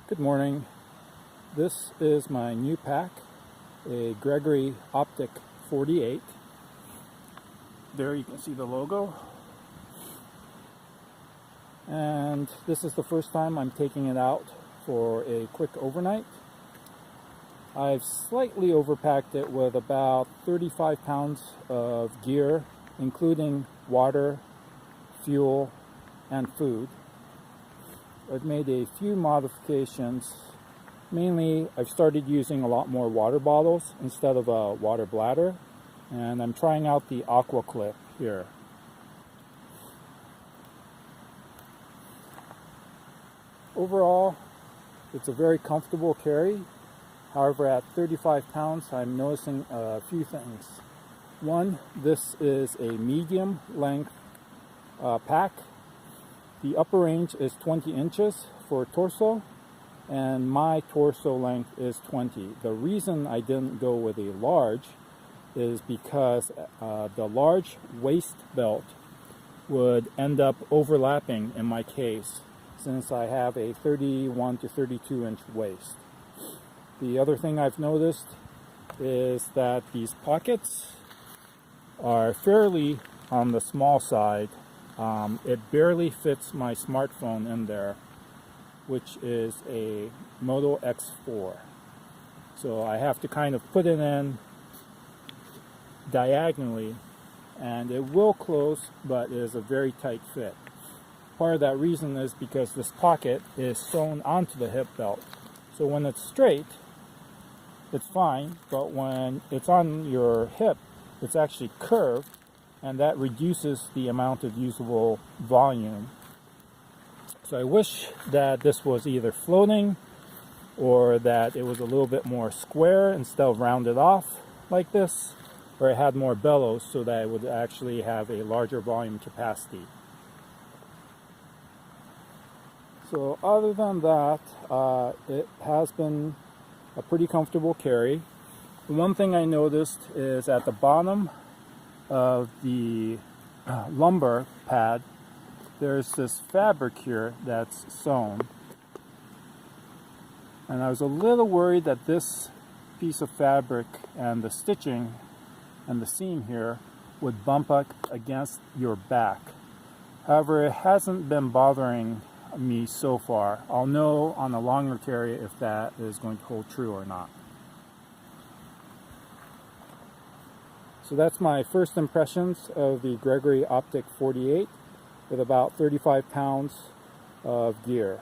Good morning. This is my new pack, a Gregory Optic 48. There you can see the logo. And this is the first time I'm taking it out for a quick overnight. I've slightly overpacked it with about 35 pounds of gear, including water, fuel, and food. I've made a few modifications. Mainly, I've started using a lot more water bottles instead of a water bladder, and I'm trying out the aqua clip here. Overall, it's a very comfortable carry. However, at 35 pounds, I'm noticing a few things. One, this is a medium length pack. The upper range is 20 inches for torso, and my torso length is 20. The reason I didn't go with a large is because the large waist belt would end up overlapping in my case, since I have a 31 to 32 inch waist. The other thing I've noticed is that these pockets are fairly on the small side. It barely fits my smartphone in there, which is a Moto X4. So I have to kind of put it in diagonally, and it will close, but it is a very tight fit. Part of that reason is because this pocket is sewn onto the hip belt. So when it's straight, it's fine, but when it's on your hip, it's actually curved, and that reduces the amount of usable volume. So I wish that this was either floating or that it was a little bit more square instead of rounded off like this, or it had more bellows so that it would actually have a larger volume capacity. So other than that, it has been a pretty comfortable carry. The one thing I noticed is at the bottom of the lumbar pad, there's this fabric here that's sewn, and I was a little worried that this piece of fabric and the stitching and the seam here would bump up against your back. However, it hasn't been bothering me so far. I'll know on a longer carry if that is going to hold true or not. So that's my first impressions of the Gregory Optic 48 with about 35 pounds of gear.